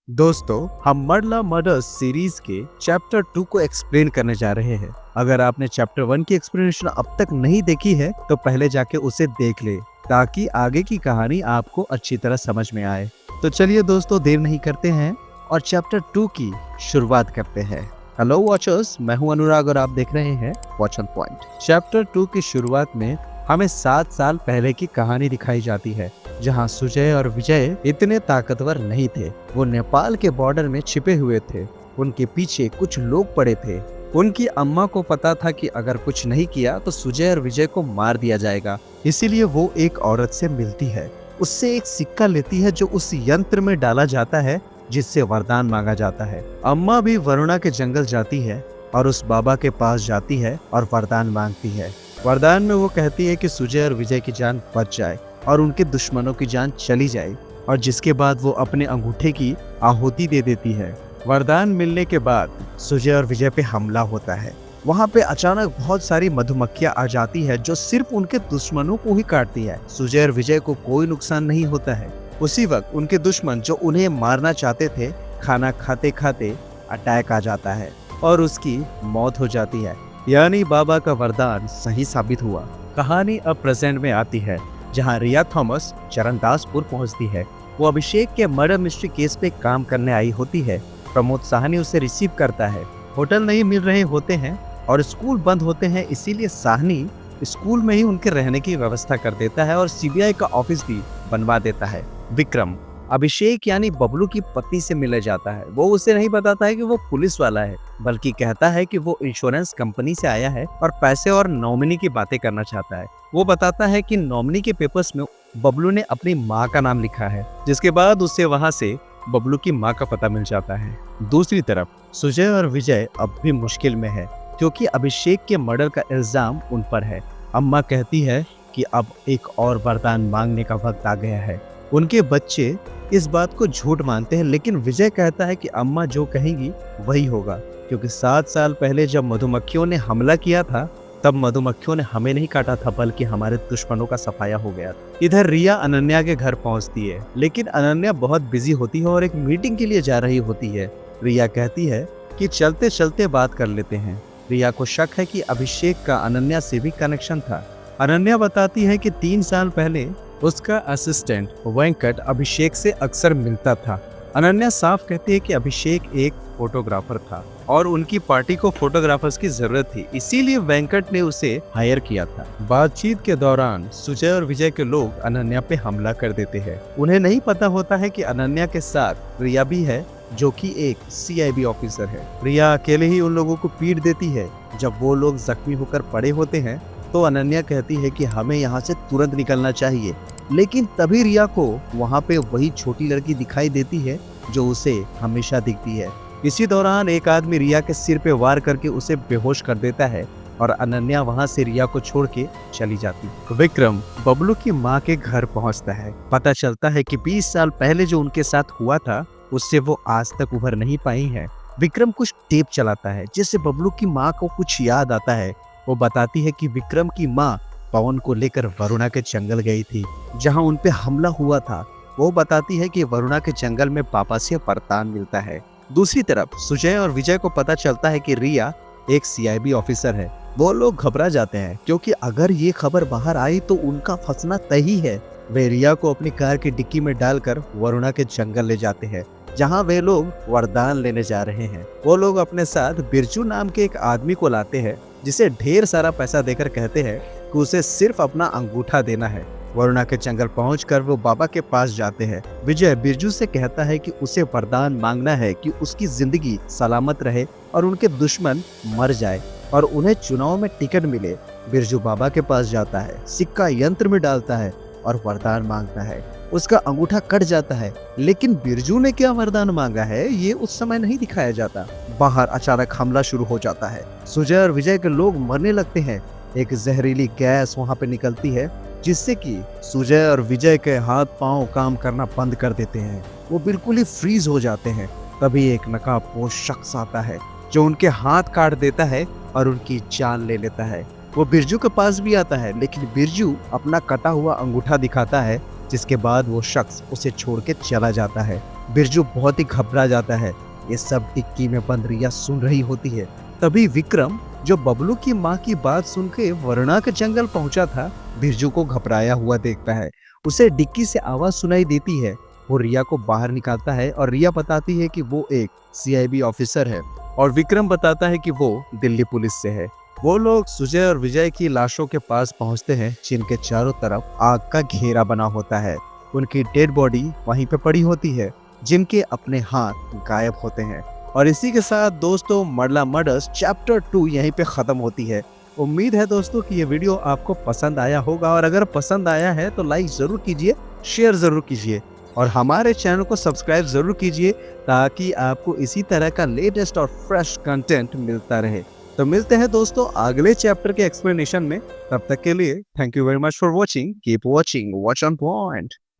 दोस्तों, हम मरला मर्डर्स सीरीज के चैप्टर 2 को एक्सप्लेन करने जा रहे हैं। अगर आपने चैप्टर 1 की एक्सप्लेनेशन अब तक नहीं देखी है तो पहले जाके उसे देख ले ताकि आगे की कहानी आपको अच्छी तरह समझ में आए। तो चलिए दोस्तों, देर नहीं करते हैं और चैप्टर 2 की शुरुआत करते हैं। हेलो वॉचर्स, मैं हूं अनुराग और आप देख रहे हैं वॉच ऑन पॉइंट। चैप्टर 2 की शुरुआत में हमें 7 साल पहले की कहानी दिखाई जाती है, जहां सुजय और विजय इतने ताकतवर नहीं थे। वो नेपाल के बॉर्डर में छिपे हुए थे। उनके पीछे कुछ लोग पड़े थे। उनकी अम्मा को पता था कि अगर कुछ नहीं किया तो सुजय और विजय को मार दिया जाएगा। इसीलिए वो एक औरत से मिलती है, उससे एक सिक्का लेती है जो उस यंत्र में डाला जाता है जिससे वरदान मांगा जाता है। अम्मा भी वरुणा के जंगल जाती है और उस बाबा के पास जाती है और वरदान मांगती है। वरदान में वो कहती है कि सुजय और विजय की जान बच जाए और उनके दुश्मनों की जान चली जाए, और जिसके बाद वो अपने अंगूठे की आहुति दे देती है। वरदान मिलने के बाद सुजय और विजय पे हमला होता है। वहाँ पे अचानक बहुत सारी मधुमक्खियाँ आ जाती है जो सिर्फ उनके दुश्मनों को ही काटती है। सुजय और विजय को कोई नुकसान नहीं होता है। उसी वक्त उनके दुश्मन जो उन्हें मारना चाहते थे, खाना खाते खाते अटैक आ जाता है और उसकी मौत हो जाती है। यानी बाबा का वरदान सही साबित हुआ। कहानी अब प्रेजेंट में आती है, जहां रिया थॉमस चरणदासपुर पहुंचती है। वो अभिषेक के मर्डर मिस्ट्री केस पे काम करने आई होती है। प्रमोद साहनी उसे रिसीव करता है। होटल नहीं मिल रहे होते हैं और स्कूल बंद होते हैं, इसीलिए साहनी स्कूल में ही उनके रहने की व्यवस्था कर देता है और सीबीआई का ऑफिस भी बनवा देता है। विक्रम अभिषेक यानी बबलू की पत्नी से मिलने जाता है। वो उसे नहीं बताता है कि वो पुलिस वाला है, बल्कि कहता है कि वो इंश्योरेंस कंपनी से आया है और पैसे और नॉमिनी की बातें करना चाहता है। वो बताता है कि नॉमिनी के पेपर्स में बबलू ने अपनी माँ का नाम लिखा है, जिसके बाद उसे वहाँ से बबलू की माँ का पता मिल जाता है। दूसरी तरफ सुजय और विजय अब भी मुश्किल में है, क्योंकि अभिषेक के मर्डर का इल्जाम उन पर है। अम्मा कहती है कि अब एक और वरदान मांगने का वक्त आ गया है। उनके बच्चे इस बात को झूठ मानते हैं, लेकिन विजय कहता है कि अम्मा जो कहेंगी वही होगा, क्योंकि 7 साल पहले जब मधुमक्खियों ने हमला किया था तब मधुमक्खियों ने हमें नहीं काटा था, बल्कि हमारे दुश्मनों का सफाया हो गया। इधर रिया अनन्या के घर पहुंचती है, लेकिन अनन्या बहुत बिजी होती है और एक मीटिंग के लिए जा रही होती है। रिया कहती है कि चलते चलते बात कर लेते हैं। रिया को शक है कि अभिषेक का अनन्या से भी कनेक्शन था। अनन्या बताती है कि 3 साल पहले उसका असिस्टेंट वेंकट अभिषेक से अक्सर मिलता था। अनन्या साफ कहती है कि अभिषेक एक फोटोग्राफर था और उनकी पार्टी को फोटोग्राफर्स की जरूरत थी, इसीलिए वेंकट ने उसे हायर किया था। बातचीत के दौरान सुजय और विजय के लोग अनन्या पे हमला कर देते हैं। उन्हें नहीं पता होता है कि अनन्या के साथ रिया भी है, जो कि एक सीआईबी ऑफिसर है। रिया अकेले ही उन लोगों को पीट देती है। जब वो लोग जख्मी होकर पड़े होते हैं तो अनन्या कहती है कि हमें यहाँ से तुरंत निकलना चाहिए, लेकिन तभी रिया को वहाँ पे वही छोटी लड़की दिखाई देती है जो उसे हमेशा दिखती है। इसी दौरान एक आदमी रिया के सिर पे वार करके उसे बेहोश कर देता है और अनन्या वहाँ से रिया को छोड़ के चली जाती। विक्रम बबलू की माँ के घर पहुँचता है। पता चलता है कि 20 साल पहले जो उनके साथ हुआ था उससे वो आज तक उभर नहीं पाई है। विक्रम कुछ टेप चलाता है जिससे बबलू की माँ को कुछ याद आता है। वो बताती है कि विक्रम की माँ पवन को लेकर वरुणा के जंगल गई थी, जहां उन पे हमला हुआ था। वो बताती है कि वरुणा के जंगल में पापा से वरदान मिलता है। दूसरी तरफ सुजय और विजय को पता चलता है कि रिया एक सीआईबी ऑफिसर है। वो लोग घबरा जाते हैं, क्योंकि अगर ये खबर बाहर आई तो उनका फंसना तय ही है। वे रिया को अपनी कार की डिक्की में डालकर वरुणा के जंगल ले जाते हैं, जहां वे लोग वरदान लेने जा रहे हैं। वो लोग अपने साथ बिरजू नाम के एक आदमी को लाते हैं, जिसे ढेर सारा पैसा देकर कहते हैं कि उसे सिर्फ अपना अंगूठा देना है। वरुणा के जंगल पहुंचकर वो बाबा के पास जाते हैं। विजय बिरजू से कहता है कि उसे वरदान मांगना है कि उसकी जिंदगी सलामत रहे और उनके दुश्मन मर जाए और उन्हें चुनाव में टिकट मिले। बिरजू बाबा के पास जाता है, सिक्का यंत्र में डालता है और वरदान मांगता है। उसका अंगूठा कट जाता है, लेकिन बिरजू ने क्या वरदान मांगा है ये उस समय नहीं दिखाया जाता। बाहर अचानक हमला शुरू हो जाता है। सुजय और विजय के लोग मरने लगते हैं। एक जहरीली गैस वहां पे निकलती है, जिससे कि सुजय और विजय के हाथ पांव काम करना बंद कर देते हैं। वो बिल्कुल ही फ्रीज हो जाते हैं। तभी एक नकाबपोश शख्स आता है जो उनके हाथ काट देता है और उनकी जान ले लेता है। वो बिरजू के पास भी आता है, लेकिन बिरजू अपना कटा हुआ अंगूठा दिखाता है, जिसके बाद वो शख्स उसे छोड़ के चला जाता है। बिरजू बहुत ही घबरा जाता है। ये सब डिक्की में बंद रिया सुन रही होती है। तभी विक्रम, जो बबलू की माँ की बात सुन के वरुणा के जंगल पहुंचा था, बिरजू को घबराया हुआ देखता है। उसे डिक्की से आवाज सुनाई देती है। वो रिया को बाहर निकालता है और रिया बताती है कि वो एक सीआईबी ऑफिसर है और विक्रम बताता है कि वो दिल्ली पुलिस से है। वो लोग सुजय और विजय की लाशों के पास पहुंचते हैं, जिनके चारों तरफ आग का घेरा बना होता है। उनकी डेड बॉडी वहीं पे पड़ी होती है, जिनके अपने हाथ गायब होते हैं। और इसी के साथ दोस्तों मरला मर्डर्स चैप्टर 2 यहीं पे खत्म होती है। उम्मीद है दोस्तों कि ये वीडियो आपको पसंद आया होगा, और अगर पसंद आया है तो लाइक जरूर कीजिए, शेयर जरूर कीजिए और हमारे चैनल को सब्सक्राइब जरूर कीजिए, ताकि आपको इसी तरह का लेटेस्ट और फ्रेश कंटेंट मिलता रहे। तो मिलते हैं दोस्तों अगले चैप्टर के एक्सप्लेनेशन में। तब तक के लिए thank you very much for watching. Keep watching, watch on point.